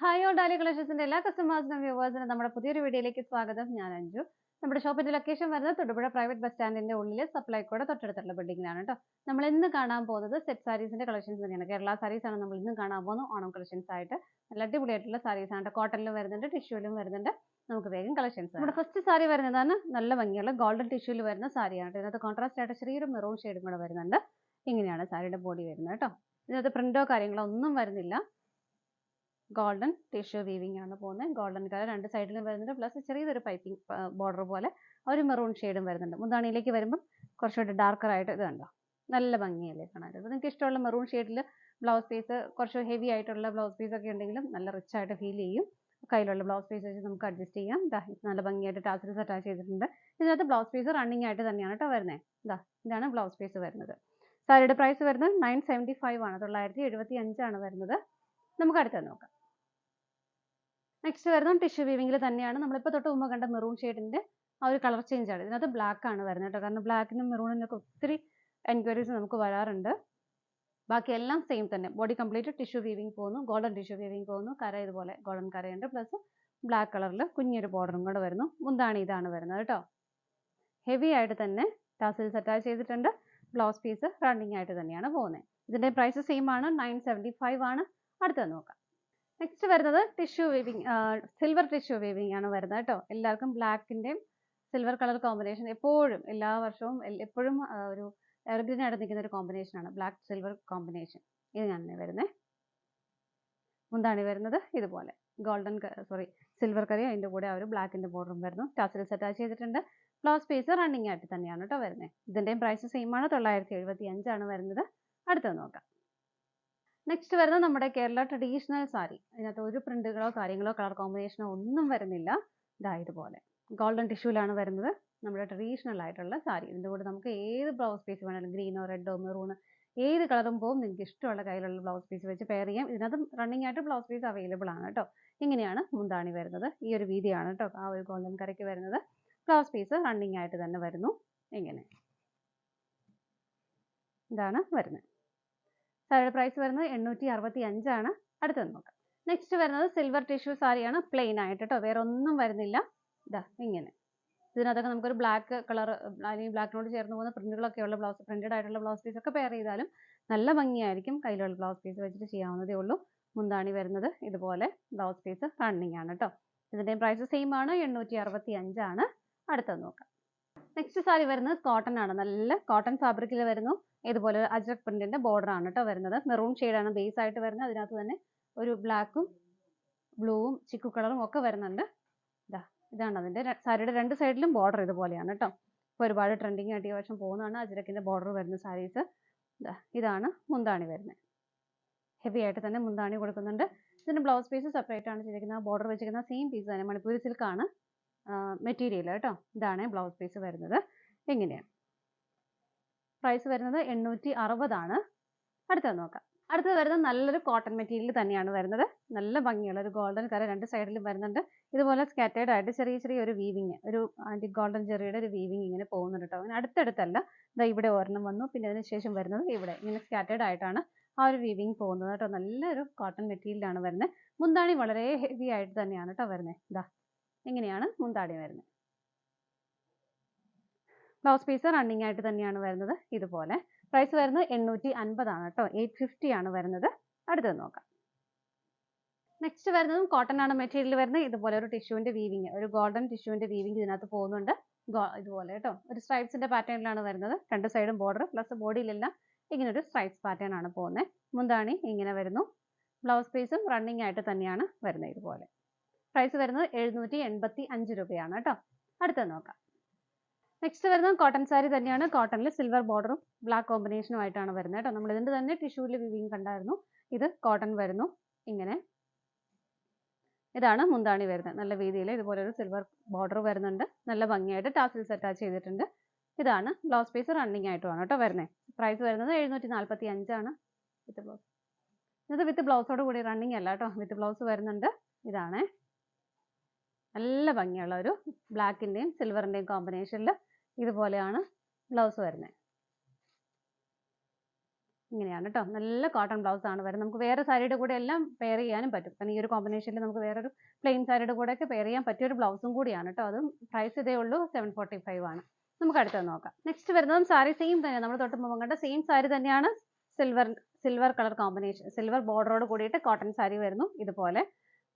Hi all ഡാലി കളക്ഷൻസിന്റെ എല്ലാ കസ്റ്റമേഴ്സിനും വ്യൂവേഴ്സിനും നമ്മുടെ പുതിയൊരു വീഡിയോയിലേക്ക് സ്വാഗതം. ഞാൻ അഞ്ജു. നമ്മുടെ ഷോപ്പിന്റെ ലൊക്കേഷൻ വരുന്നത് തൊടുപുഴ പ്രൈവറ്റ് ബസ് സ്റ്റാൻഡിന്റെ ഉള്ളിൽ സപ്ലൈക്കോടെ തൊട്ടടുത്തുള്ള ബിൽഡിംഗിലാണ് കേട്ടോ. നമ്മൾ ഇന്ന് കാണാൻ പോകുന്നത് സെറ്റ് സാരീസിന്റെ കളക്ഷൻസ് തന്നെയാണ്. കേരള സാരീസ് ആണ് നമ്മൾ ഇന്ന് കാണാൻ പോകുന്നത്. ഓണം കളക്ഷൻസ് ആയിട്ട് നല്ല അടിപൊളിയായിട്ടുള്ള സാരീസ് ആണ്. കോട്ടണിലും വരുന്നുണ്ട്, ടിഷ്യൂലും വരുന്നുണ്ട്. നമുക്ക് വേഗം കളക്ഷൻസ്. നമ്മുടെ ഫസ്റ്റ് സാരി വരുന്നതാണ് നല്ല ഭംഗിയുള്ള ഗോൾഡൻ ടിഷ്യൂല് വരുന്ന സാരിയാണ്. ഇതിനകത്ത് കോൺട്രാസ്റ്റ് ആയിട്ട് ചെറിയൊരു മെറൂൺ ഷെയ്ഡും കൂടെ വരുന്നുണ്ട്. ഇങ്ങനെയാണ് സാരിയുടെ ബോഡി വരുന്നത് കേട്ടോ. ഇതിനകത്ത് പ്രിന്റോ കാര്യങ്ങളോ ഒന്നും വരുന്നില്ല. ഗോൾഡൻ ടിഷ്യൂ വീവിംഗ് ആണ് പോകുന്നത്. ഗോൾഡൻ കളർ രണ്ട് സൈഡിലും വരുന്നുണ്ട്. പ്ലസ് ചെറിയൊരു പൈപ്പിംഗ് ബോർഡർ പോലെ ഒരു മെറൂൺ ഷെയ്ഡും വരുന്നുണ്ട്. മുന്താണിയിലേക്ക് വരുമ്പോൾ കുറച്ചുകൂടി ഡാർക്കർ ആയിട്ട് ഇത് കണ്ടോ, നല്ല ഭംഗിയല്ലേ കാണാനായിട്ട്. അപ്പോൾ നിങ്ങൾക്ക് ഇഷ്ടമുള്ള മെറൂൺ ഷെയ്ഡിൽ ബ്ലൗസ് പീസ് കുറച്ച് ഹെവി ആയിട്ടുള്ള ബ്ലൗസ് പീസ് ഒക്കെ ഉണ്ടെങ്കിലും നല്ല റിച്ച് ആയിട്ട് ഫീൽ ചെയ്യും. കയ്യിലുള്ള ബ്ലൗസ് പീസ് വെച്ച് നമുക്ക് അഡ്ജസ്റ്റ് ചെയ്യാം. നല്ല ഭംഗിയായിട്ട് ടാസൽസ് അറ്റാച്ച് ചെയ്തിട്ടുണ്ട്. ഇതിനകത്ത് ബ്ലൗസ് പീസ് റണ്ണിങ് ആയിട്ട് തന്നെയാണ് കേട്ടോ വരുന്നത്. ഇതാണ് ബ്ലൗസ് പീസ് വരുന്നത്. സാരിയുടെ പ്രൈസ് വരുന്നത് 975 ആണ്, 975 ആണ് വരുന്നത്. നമുക്ക് അടുത്തത് നോക്കാം. നെക്സ്റ്റ് വരുന്നത് ടിഷ്യൂ വീവിംഗിൽ തന്നെയാണ്. നമ്മളിപ്പോൾ തൊട്ട് മുമ്പ് കണ്ട മെറൂൺ ഷെയ്ഡിന്റെ ആ ഒരു കളർ ചേഞ്ച് ആണ്. ഇതിനകത്ത് ബ്ലാക്ക് ആണ് വരുന്നത് കേട്ടോ. കാരണം ബ്ലാക്കിനും മെറൂണിനും ഒക്കെ ഒത്തിരി എൻക്വയറീസ് നമുക്ക് വരാറുണ്ട്. ബാക്കി എല്ലാം സെയിം തന്നെ. ബോഡി കംപ്ലീറ്റ് ടിഷ്യൂ വീവിംഗ് പോകുന്നു, ഗോൾഡൻ ടിഷ്യൂ വീവിംഗ് പോകുന്നു. കര ഇതുപോലെ ഗോൾഡൻ കരയുണ്ട്, പ്ലസ് ബ്ലാക്ക് കളറിൽ കുഞ്ഞൊരു ബോർഡറും കൂടെ വരുന്നു. മുന്താണി ഇതാണ് വരുന്നത് കേട്ടോ. ഹെവി ആയിട്ട് തന്നെ ടാസിൽസ് അറ്റാച്ച് ചെയ്തിട്ടുണ്ട്. ബ്ലൗസ് പീസ് റണ്ണിങ് ആയിട്ട് തന്നെയാണ് പോകുന്നത്. ഇതിന്റെ പ്രൈസ് സെയിം ആണ്, 975 ആണ്. അടുത്തത് നോക്കാം. നെക്സ്റ്റ് വരുന്നത് tissue weaving, silver tissue weaving ആണ് വരുന്നത് കേട്ടോ. എല്ലാവർക്കും ബ്ലാക്കിന്റെയും സിൽവർ കളർ കോമ്പിനേഷൻ എപ്പോഴും എല്ലാ വർഷവും എപ്പോഴും ഒരു എവർഗ്രീൻ ആയിട്ട് നിൽക്കുന്ന ഒരു കോമ്പിനേഷൻ ആണ് ബ്ലാക്ക് സിൽവർ കോമ്പിനേഷൻ. ഇത് ഞാൻ വരുന്നത്. മുന്താണി വരുന്നത് ഇതുപോലെ ഗോൾഡൻ സിൽവർ കറിയും അതിന്റെ കൂടെ ആ ഒരു ബ്ലാക്കിന്റെ ബോർഡറും വരുന്നു. ടാസൽസ് അറ്റാച്ച് ചെയ്തിട്ടുണ്ട്. ബ്ലൗസ് പീസ് റണ്ണിങ് ആയിട്ട് തന്നെയാണ് കേട്ടോ വരുന്നത്. ഇതിന്റെയും പ്രൈസ് സെയിം ആണ്, 975 ആണ് വരുന്നത്. അടുത്തത് നോക്കാം. നെക്സ്റ്റ് വരുന്നത് നമ്മുടെ കേരള ട്രഡീഷണൽ സാരി. അതിനകത്ത് ഒരു പ്രിന്റുകളോ കാര്യങ്ങളോ കളർ കോമ്പിനേഷനോ ഒന്നും വരുന്നില്ല. ഇതുപോലെ ഗോൾഡൻ ടിഷ്യൂലാണ് വരുന്നത്. നമ്മുടെ ട്രഡീഷണൽ ആയിട്ടുള്ള സാരി. ഇതിൻ്റെ കൂടെ നമുക്ക് ഏത് ബ്ലൗസ് പീസ് വേണമെങ്കിലും, ഗ്രീനോ റെഡോ മെറൂണ് ഏത് കളറും പോകും. നിങ്ങൾക്ക് ഇഷ്ടമുള്ള കയ്യിലുള്ള ബ്ലൗസ് പീസ് വെച്ച് പെയർ ചെയ്യാം. ഇതിനകത്ത് റണ്ണിങ് ആയിട്ട് ബ്ലൗസ് പീസ് അവൈലബിൾ ആണ് കേട്ടോ. ഇങ്ങനെയാണ് മുന്താണി വരുന്നത്. ഈ ഒരു വീതിയാണ് കേട്ടോ ആ ഒരു ഗോൾഡൻ കരയ്ക്ക് വരുന്നത്. ബ്ലൗസ് പീസ് റണ്ണിങ് ആയിട്ട് തന്നെ വരുന്നു. ഇങ്ങനെ ഇതാണ് വരുന്നത്. സാരിയുടെ പ്രൈസ് വരുന്നത് 865 ആണ്. അടുത്തത് നോക്കാം. നെക്സ്റ്റ് വരുന്നത് സിൽവർ ടിഷ്യൂ സാരിയാണ്, പ്ലെയിൻ ആയിട്ട് കേട്ടോ, വേറെ ഒന്നും വരുന്നില്ല. ഇങ്ങനെ ഇതിനകത്തൊക്കെ നമുക്കൊരു ബ്ലാക്ക് കളർ അല്ലെങ്കിൽ ബ്ലാക്കിനോട് ചേർന്ന് പോകുന്ന പ്രിന്റുകളൊക്കെ ഉള്ള പ്രിന്റഡ് ആയിട്ടുള്ള ബ്ലൗസ് പീസ് ഒക്കെ പെയർ ചെയ്താലും നല്ല ഭംഗിയായിരിക്കും. കയ്യിലുള്ള ബ്ലൗസ് പീസ് വെച്ചിട്ട് ചെയ്യാവുന്നതേ ഉള്ളൂ. മുന്താണി വരുന്നത് ഇതുപോലെ ബ്ലൗസ് പീസ് റണ്ണിങ് ആണ് കേട്ടോ. ഇതിന്റെയും പ്രൈസ് സെയിം ആണ്, 865 ആണ്. അടുത്തത് നോക്കാം. നെക്സ്റ്റ് സാരി വരുന്നത് കോട്ടൺ ആണ്. നല്ല കോട്ടൺ ഫാബ്രിക്കിൽ വരുന്നു. ഇതുപോലെ അജ്രക് പ്രിന്റിന്റെ ബോർഡർ ആണ് കേട്ടോ വരുന്നത്. മെറൂൺ ഷെയ്ഡാണ് ബേസ് ആയിട്ട് വരുന്നത്. അതിനകത്ത് തന്നെ ഒരു ബ്ലാക്കും ബ്ലൂവും ചിക്കു കളറും ഒക്കെ വരുന്നുണ്ട്. ഇതാണ് അതിന്റെ സാരിയുടെ രണ്ട് സൈഡിലും ബോർഡർ ഇതുപോലെയാണ് കേട്ടോ. ഇപ്പോൾ ഒരുപാട് ട്രെൻഡിങ് ആയിട്ട് ഈ വർഷം പോകുന്നതാണ് അജ്രക്കിന്റെ ബോർഡർ വരുന്ന സാരീസ്. ഇതാണ് മുന്താണി വരുന്നത്. ഹെവി ആയിട്ട് തന്നെ മുന്താണി കൊടുക്കുന്നുണ്ട്. ഇതിന്റെ ബ്ലൗസ് പീസ് സെപ്പറേറ്റ് ആണ് ചെയ്തിരിക്കുന്നത്. ബോർഡർ വെച്ചിരിക്കുന്ന സെയിം പീസ് തന്നെ, മണിപ്പൂരി സിൽക്കാണ് മെറ്റീരിയൽ കേട്ടോ. ഇതാണ് ബ്ലൗസ് പീസ് വരുന്നത്. എങ്ങനെയാണ് പ്രൈസ് വരുന്നത് 860 ആണ്. അടുത്തത് നോക്കാം. അടുത്തത് വരുന്നത് നല്ലൊരു കോട്ടൺ മെറ്റീരിയൽ തന്നെയാണ് വരുന്നത്. നല്ല ഭംഗിയുള്ള ഒരു ഗോൾഡൻ കര രണ്ട് സൈഡിലും വരുന്നുണ്ട്. ഇതുപോലെ സ്കാറ്റേർഡ് ആയിട്ട് ചെറിയ ഒരു വീവിങ്, ഒരു ആന്റി ഗോൾഡൻ ജെറിയുടെ ഒരു വീവിങ് ഇങ്ങനെ പോകുന്നുണ്ട് കേട്ടോ. അങ്ങനെ അടുത്തടുത്തല്ല, ഇവിടെ ഒരെണ്ണം വന്നു, പിന്നെ അതിന് ശേഷം വരുന്നത് ഇവിടെ ഇങ്ങനെ സ്കാറ്റേർഡ് ആയിട്ടാണ് ആ ഒരു വീവിങ് പോകുന്നത് കേട്ടോ. നല്ലൊരു കോട്ടൺ മെറ്റീരിയലാണ് വരുന്നത്. മുന്താണി വളരെ ഹെവി ആയിട്ട് തന്നെയാണ് കേട്ടോ വരുന്നത്. ഇങ്ങനെയാണ് മുന്താണി വരുന്നത്. ബ്ലൗസ് പീസ് റണ്ണിങ് ആയിട്ട് തന്നെയാണ് വരുന്നത്. ഇതുപോലെ പ്രൈസ് വരുന്നത് 850 ആണ് കേട്ടോ. 850 ആണ് വരുന്നത്. അടുത്തത് നോക്കാം. നെക്സ്റ്റ് വരുന്നതും കോട്ടൺ ആണ് മെറ്റീരിയൽ വരുന്നത്. ഇതുപോലെ ഒരു ടിഷ്യൂവിന്റെ വീവിങ്, ഒരു ഗോൾഡൻ ടിഷ്യൂവിന്റെ വീവിങ് ഇതിനകത്ത് പോകുന്നുണ്ട്. ഇതുപോലെ കേട്ടോ ഒരു സ്ട്രൈപ്സിന്റെ പാറ്റേണിലാണ് വരുന്നത്. രണ്ട് സൈഡും ബോർഡർ പ്ലസ് ബോഡിയിലെല്ലാം ഇങ്ങനെ ഒരു സ്ട്രൈപ്സ് പാറ്റേൺ ആണ് പോകുന്നത്. മുന്താണി ഇങ്ങനെ വരുന്നു. ബ്ലൗസ് പീസും റണ്ണിങ് ആയിട്ട് തന്നെയാണ് വരുന്നത്. ഇതുപോലെ പ്രൈസ് വരുന്നത് 785 രൂപയാണ് കേട്ടോ. അടുത്തത് നോക്കാം. നെക്സ്റ്റ് വരുന്നത് കോട്ടൺ സാരി തന്നെയാണ്. കോട്ടണിൽ സിൽവർ ബോർഡറും ബ്ലാക്ക് കോമ്പിനേഷനും ആയിട്ടാണ് വരുന്നത് കേട്ടോ. നമ്മൾ ഇതിന്റെ തന്നെ ടിഷ്യൂവിൽ വിവിങ് കണ്ടായിരുന്നു. ഇത് കോട്ടൺ വരുന്നു. ഇങ്ങനെ ഇതാണ് മുന്താണി വരുന്നത്. നല്ല വീതിയിൽ ഇതുപോലെ ഒരു സിൽവർ ബോർഡർ വരുന്നുണ്ട്. നല്ല ഭംഗിയായിട്ട് ടാസിൽസ് അറ്റാച്ച് ചെയ്തിട്ടുണ്ട്. ഇതാണ് ബ്ലൗസ് പീസ് റണ്ണിങ് ആയിട്ടുമാണ് കേട്ടോ വരുന്നത്. പ്രൈസ് വരുന്നത് 745 ആണ്. വിത്ത് ബ്ലൗസ്, ഇത് വിത്ത് ബ്ലൗസോട് കൂടി റണ്ണിങ് അല്ല കേട്ടോ, വിത്ത് ബ്ലൗസ് വരുന്നുണ്ട്. ഇതാണ് നല്ല ഭംഗിയുള്ള ഒരു ബ്ലാക്കിന്റെയും സിൽവറിന്റെയും കോമ്പിനേഷനിൽ ഇതുപോലെയാണ് ബ്ലൗസ് വരുന്നത്. ഇങ്ങനെയാണ് കേട്ടോ. നല്ല കോട്ടൺ ബ്ലൗസ് ആണ് വരുന്നത്. നമുക്ക് വേറെ സാരിയുടെ കൂടെ എല്ലാം പെയർ ചെയ്യാനും പറ്റും. കാരണം ഈ ഒരു കോമ്പിനേഷനിൽ നമുക്ക് വേറൊരു പ്ലെയിൻ സാരിയുടെ കൂടെയൊക്കെ പെയർ ചെയ്യാൻ പറ്റിയ ഒരു ബ്ലൗസും കൂടിയാണ് കേട്ടോ. അതും പ്രൈസ് ഇതേ ഉള്ളൂ, 745 ആണ്. നമുക്ക് അടുത്തത് നോക്കാം. നെക്സ്റ്റ് വരുന്നതും സാരി സെയിം തന്നെ, നമ്മൾ തൊട്ട് മുമ്പ് കണ്ട സെയിം സാരി തന്നെയാണ്. സിൽവർ കളർ കോമ്പിനേഷൻ, സിൽവർ ബോർഡറോട് കൂടിയിട്ട് കോട്ടൺ സാരി വരുന്നു. ഇതുപോലെ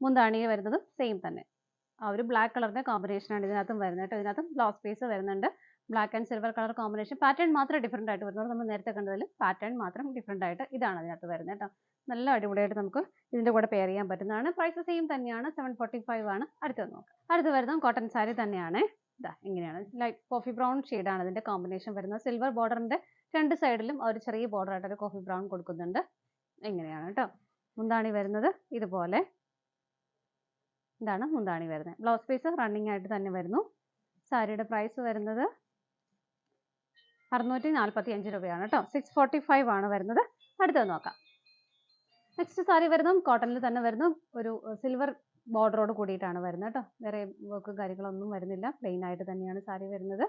മുന്താണി വരുന്നതും സെയിം തന്നെ. ആ ഒരു ബ്ലാക്ക് കളറിന്റെ കോമ്പിനേഷനാണ് ഇതിനകത്തും വരുന്നത് കേട്ടോ. ഇതിനകത്തും ബ്ലൗസ് പീസ് വരുന്നുണ്ട്. Black and silver colour combination. Pattern മാത്രം ഡിഫറെൻ്റ് ആയിട്ട് വരുന്നത്. നമ്മൾ നേരത്തെ കണ്ടതിൽ പാറ്റേൺ മാത്രം ഡിഫറെൻ്റ് ആയിട്ട് ഇതാണ് അതിനകത്ത് വരുന്നത് കേട്ടോ. നല്ല അടിപൊളിയായിട്ട് നമുക്ക് ഇതിൻ്റെ കൂടെ പെയർ ചെയ്യാൻ പറ്റുന്നതാണ്. പ്രൈസ് സെയിം തന്നെയാണ്, 745 ആണ്. അടുത്തത് നോക്കാം. അടുത്ത് വരുന്നത് കോട്ടൺ സാരി തന്നെയാണ്. ഇതാ ഇങ്ങനെയാണ്, ലൈറ്റ് കോഫി ബ്രൗൺ ഷെയ്ഡാണ് ഇതിൻ്റെ കോമ്പിനേഷൻ വരുന്നത്. സിൽവർ ബോർഡറിൻ്റെ രണ്ട് സൈഡിലും ഒരു ചെറിയ ബോർഡർ ആയിട്ട് ഒരു കോഫി ബ്രൗൺ കൊടുക്കുന്നുണ്ട്. ഇങ്ങനെയാണ് കേട്ടോ. മുന്താണി വരുന്നത് ഇതുപോലെ. ഇതാണ് മുന്താണി വരുന്നത്. ബ്ലൗസ് പീസ് റണ്ണിങ് ആയിട്ട് തന്നെ വരുന്നു. സാരിയുടെ പ്രൈസ് വരുന്നത് 645 രൂപയാണ് കേട്ടോ. 645 ആണ് വരുന്നത്. അടുത്തത് നോക്കാം. നെക്സ്റ്റ് സാരി വരുന്നതും കോട്ടണിൽ തന്നെ വരുന്നു. ഒരു സിൽവർ ബോർഡറോട് കൂടിയിട്ടാണ് വരുന്നത് കേട്ടോ. വേറെ വർക്ക് കാര്യങ്ങളൊന്നും വരുന്നില്ല. പ്ലെയിൻ ആയിട്ട് തന്നെയാണ് സാരി വരുന്നത്.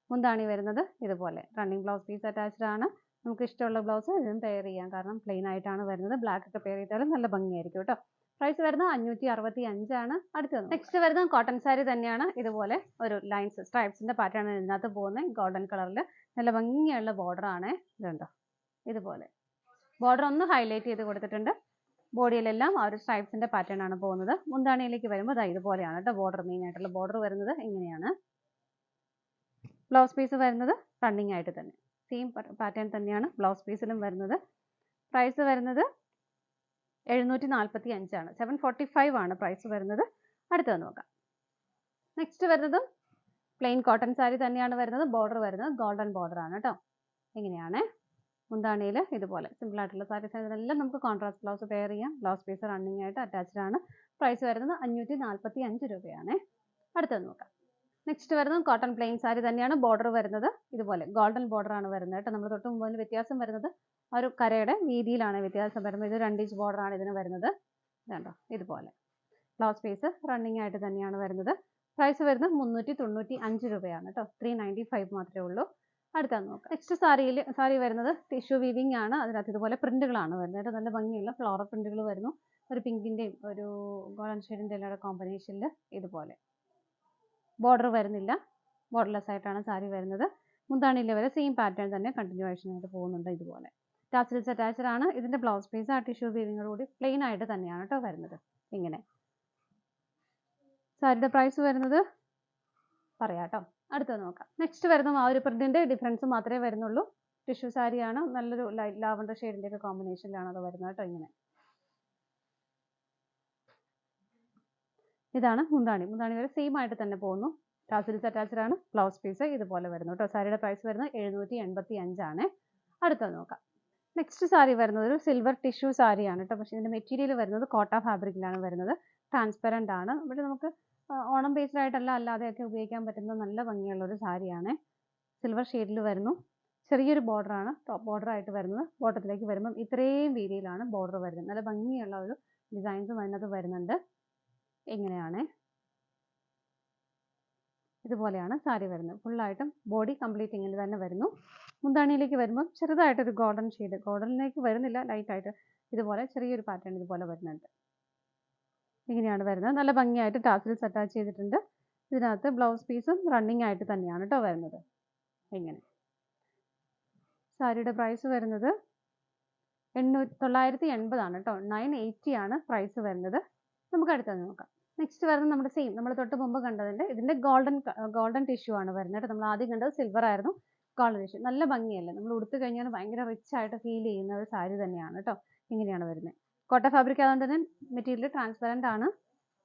മുന്താണി വരുന്നത് ഇതുപോലെ. റണ്ണിങ് ബ്ലൗസ് പീസ് അറ്റാച്ച്ഡ് ആണ്. നമുക്ക് ഇഷ്ടമുള്ള ബ്ലൗസ് ഇതിനും പെയർ ചെയ്യാം. കാരണം പ്ലെയിൻ ആയിട്ടാണ് വരുന്നത്. ബ്ലാക്ക് ഒക്കെ പെയർ ചെയ്താലും നല്ല ഭംഗിയായിരിക്കും കേട്ടോ. പ്രൈസ് വരുന്നത് 565 ആണ്. അടുത്തത് നെക്സ്റ്റ് വരുന്നത് കോട്ടൺ സാരി തന്നെയാണ്. ഇതുപോലെ ഒരു ലൈൻസ് സ്ട്രൈപ്സിന്റെ പാറ്റേൺ ഇതിനകത്ത് പോകുന്നത്. ഗോൾഡൻ കളറിൽ നല്ല ഭംഗിയുള്ള ബോർഡർ ആണ്. ഇതുണ്ടോ, ഇതുപോലെ ബോർഡർ ഒന്ന് ഹൈലൈറ്റ് ചെയ്ത് കൊടുത്തിട്ടുണ്ട്. ബോഡിയിലെല്ലാം ആ ഒരു സ്ട്രൈപ്സിന്റെ പാറ്റേൺ ആണ് പോകുന്നത്. മുന്താണിയിലേക്ക് വരുമ്പോൾ ഇതുപോലെയാണ് കേട്ടോ. ബോർഡർ മെയിൻ ആയിട്ടുള്ള ബോർഡർ വരുന്നത് ഇങ്ങനെയാണ്. ബ്ലൗസ് പീസ് വരുന്നത് റണ്ണിങ് ആയിട്ട് തന്നെ സെയിം പാറ്റേൺ തന്നെയാണ് ബ്ലൗസ് പീസിലും വരുന്നത്. പ്രൈസ് വരുന്നത് 745 ആണ്. 745 ആണ് പ്രൈസ് വരുന്നത്. അടുത്തത് നോക്കാം. നെക്സ്റ്റ് വരുന്നതും പ്ലെയിൻ കോട്ടൺ സാരി തന്നെയാണ് വരുന്നത്. ബോർഡർ വരുന്നത് ഗോൾഡൻ ബോർഡർ ആണ് കേട്ടോ. ഇങ്ങനെയാണ്. മുന്താണിയിൽ ഇതുപോലെ സിമ്പിൾ ആയിട്ടുള്ള സാരീസ് എല്ലാം നമുക്ക് കോൺട്രാസ്റ്റ് ബ്ലൗസ് പെയർ ചെയ്യാം. ബ്ലൗസ് പീസ് റണ്ണിങ് ആയിട്ട് അറ്റാച്ച്ഡ് ആണ്. പ്രൈസ് വരുന്നത് 545 രൂപയാണ്. അടുത്തത് നോക്കാം. നെക്സ്റ്റ് വരുന്നത് കോട്ടൺ പ്ലെയിൻ സാരി തന്നെയാണ്. ബോർഡർ വരുന്നത് ഇതുപോലെ ഗോൾഡൻ ബോർഡർ ആണ് വരുന്നത് കേട്ടോ. നമ്മൾ തൊട്ട് മുമ്പിൽ വ്യത്യാസം വരുന്നത് ആ ഒരു കരയുടെ വീതിയിലാണ് വ്യത്യാസം വരുന്നത്. ഇത് 2 ഇഞ്ച് ബോർഡർ ആണ് ഇതിന് വരുന്നത്. കണ്ടോ, ഇതുപോലെ. ബ്ലൗസ് പീസ് റണ്ണിങ് ആയിട്ട് തന്നെയാണ് വരുന്നത്. പ്രൈസ് വരുന്നത് 395 രൂപയാണ് കേട്ടോ. 395 മാത്രമേ ഉള്ളൂ. അടുത്തത് നോക്കാം. നെക്സ്റ്റ് സാരി വരുന്നത് ടിഷ്യൂ വീവിംഗ് ആണ്. അതിനകത്ത് ഇതുപോലെ പ്രിന്റുകളാണ് വരുന്നത്. നല്ല ഭംഗിയുള്ള ഫ്ലോറൽ പ്രിന്റുകൾ വരുന്നു. ഒരു പിങ്കിന്റെയും ഒരു ഗോൾഡൻ ഷെയ്ഡിന്റെ എല്ലാം കോമ്പിനേഷനിൽ ഇതുപോലെ. ബോർഡർ വരുന്നില്ല, ബോർഡർലെസ് ആയിട്ടാണ് സാരി വരുന്നത്. മുന്താണിയിലെ വരെ സെയിം പാറ്റേൺ തന്നെ കണ്ടിന്യൂവേഷൻ ആയിട്ട് പോകുന്നുണ്ട്. ഇതുപോലെ ടാസിൽസ് അറ്റാച്ച്ഡ് ആണ്. ഇതിന്റെ ബ്ലൗസ് പീസ് ആ ടിഷ്യൂ വീവിങ്ങോടുകൂടി പ്ലെയിൻ ആയിട്ട് തന്നെയാണ് കേട്ടോ വരുന്നത്. ഇങ്ങനെ സാരിയുടെ പ്രൈസ് വരുന്നത് പറയാം കേട്ടോ. അടുത്തത് നോക്കാം. നെക്സ്റ്റ് വരുന്ന ആ ഒരു പ്രിന്റിന്റെ ഡിഫറൻസ് മാത്രമേ വരുന്നുള്ളൂ. ടിഷ്യൂ സാരിയാണ്. നല്ലൊരു ലൈറ്റ് ലാവണ്ടർ ഷെയ്ഡിന്റെ ഒക്കെ കോമ്പിനേഷനിലാണ് അത് വരുന്നത് കേട്ടോ. ഇങ്ങനെ ഇതാണ് മുന്താണി. മുന്താണി വരെ സെയിം ആയിട്ട് തന്നെ പോകുന്നു. ടാസിൽസ് അറ്റാച്ച്ഡ് ആണ്. ബ്ലൗസ് പീസ് ഇതുപോലെ വരുന്നു കേട്ടോ. സാരിയുടെ പ്രൈസ് വരുന്നത് 785 ആണ്. അടുത്തത് നോക്കാം. നെക്സ്റ്റ് സാരി വരുന്നത് ഒരു സിൽവർ ടിഷ്യൂ സാരിയാണ് കേട്ടോ. പക്ഷേ ഇതിന്റെ മെറ്റീരിയൽ വരുന്നത് കോട്ട ഫാബ്രിക്കിലാണ് വരുന്നത്. ട്രാൻസ്പെറന്റ് ആണ്. ഇവിടെ നമുക്ക് ഓണം ബേസ്ഡ് ആയിട്ടല്ല അല്ലാതെയൊക്കെ ഉപയോഗിക്കാൻ പറ്റുന്ന നല്ല ഭംഗിയുള്ള ഒരു സാരിയാണ്. സിൽവർ ഷെയ്ഡിൽ വരുന്നു. ചെറിയൊരു ബോർഡർ ആണ് ടോപ്പ് ബോർഡർ ആയിട്ട് വരുന്നത്. ബോട്ടത്തിലേക്ക് വരുമ്പം ഇത്രയും വീതിയിലാണ് ബോർഡർ വരുന്നത്. നല്ല ഭംഗിയുള്ള ഒരു ഡിസൈൻസും അതിനകത്ത് വരുന്നുണ്ട്. ഇങ്ങനെയാണ്. ഇതുപോലെയാണ് സാരി വരുന്നത്. ഫുള്ളായിട്ടും ബോഡി കംപ്ലീറ്റ് ഇങ്ങനെ തന്നെ വരുന്നു. മുന്താണിയിലേക്ക് വരുമ്പോൾ ചെറുതായിട്ടൊരു ഗോൾഡൻ ഷെയ്ഡ്, ഗോൾഡനിലേക്ക് വരുന്നില്ല, ലൈറ്റായിട്ട് ഇതുപോലെ ചെറിയൊരു പാറ്റേൺ ഇതുപോലെ വരുന്നുണ്ട്. ഇങ്ങനെയാണ് വരുന്നത്. നല്ല ഭംഗിയായിട്ട് ടാസിൽസ് അറ്റാച്ച് ചെയ്തിട്ടുണ്ട്. ഇതിനകത്ത് ബ്ലൗസ് പീസും റണ്ണിങ് ആയിട്ട് തന്നെയാണ് കേട്ടോ വരുന്നത്. ഇങ്ങനെ സാരിയുടെ പ്രൈസ് വരുന്നത് 980 ആണ് കേട്ടോ. 980 ആണ് പ്രൈസ് വരുന്നത്. നമുക്ക് അടുത്തത് നോക്കാം. നെക്സ്റ്റ് വരുന്നത് നമ്മുടെ സെയിം നമ്മൾ തൊട്ട് മുമ്പ് കണ്ടതിന്റെ ഇതിന്റെ ഗോൾഡൻ ടിഷ്യൂ ആണ് വരുന്നത്. നമ്മൾ ആദ്യം കണ്ടത് സിൽവർ ആയിരുന്നു. ഗോൾഡൻ ടിഷ്യൂ നല്ല ഭംഗിയല്ലേ. നമ്മൾ ഉടുത്തു കഴിഞ്ഞാൽ ഭയങ്കര റിച്ച് ആയിട്ട് ഫീൽ ചെയ്യുന്ന ഒരു സാരി തന്നെയാണ് കേട്ടോ. ഇങ്ങനെയാണ് വരുന്നത്. കോട്ട ഫാബ്രിക് ആയതുകൊണ്ട് തന്നെ മെറ്റീരിയൽ ട്രാൻസ്പെറന്റ് ആണ്.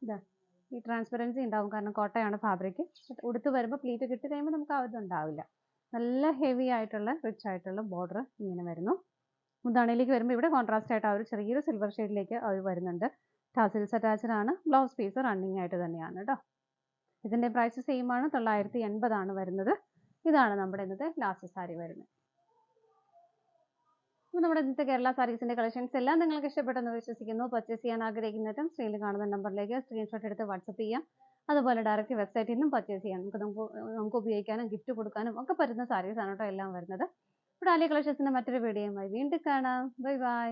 ഇതാ ഈ ട്രാൻസ്പെറൻസി ഉണ്ടാവും, കാരണം കോട്ടയാണ് ഫാബ്രിക്. ഉടുത്ത് വരുമ്പോൾ പ്ലീറ്റ് കിട്ടി കഴിയുമ്പോൾ നമുക്ക് ആ ഇതുണ്ടാവില്ല. നല്ല ഹെവി ആയിട്ടുള്ള റിച്ച് ആയിട്ടുള്ള ബോർഡർ ഇങ്ങനെ വരുന്നു. മുന്താണിയിലേക്ക് വരുമ്പോൾ ഇവിടെ കോൺട്രാസ്റ്റ് ആയിട്ട് ആ ഒരു ചെറിയൊരു സിൽവർ ഷെയ്ഡിലേക്ക് അവർ വരുന്നുണ്ട്. ടാസിൽസ് അറ്റാച്ച്ഡ് ആണ്. ബ്ലൗസ് പീസ് റണ്ണിങ് ആയിട്ട് തന്നെയാണ് കേട്ടോ. ഇതിന്റെ പ്രൈസ് സെയിം ആണ്. 980 ആണ് വരുന്നത്. ഇതാണ് നമ്മുടെ ഇന്നത്തെ ലാസ്റ്റ് സാരി വരുന്നത്. അപ്പോൾ നമ്മുടെ ഇന്നത്തെ കേരള സാരീസിന്റെ കളക്ഷൻസ് എല്ലാം നിങ്ങൾക്ക് ഇഷ്ടപ്പെട്ടെന്ന് വിശ്വസിക്കുന്നു. പർച്ചേസ് ചെയ്യാൻ ആഗ്രഹിക്കുന്നതും സ്ക്രീനിൽ കാണുന്ന നമ്പറിലേക്ക് സ്ക്രീൻഷോട്ട് എടുത്ത് വാട്സപ്പ് ചെയ്യാം. അതുപോലെ ഡയറക്റ്റ് വെബ്സൈറ്റിൽ നിന്നും പർച്ചേസ് ചെയ്യാം. നമുക്ക് ഉപയോഗിക്കാനും ഗിഫ്റ്റ് കൊടുക്കാനും ഒക്കെ പറ്റുന്ന സാരീസ് ആണ് കേട്ടോ എല്ലാം വരുന്നത്. ഇവിടെ ആലിയ കളക്ഷൻസിന്റെ മറ്റൊരു വീഡിയോയുമായി വീണ്ടും കാണാം. Bye bye.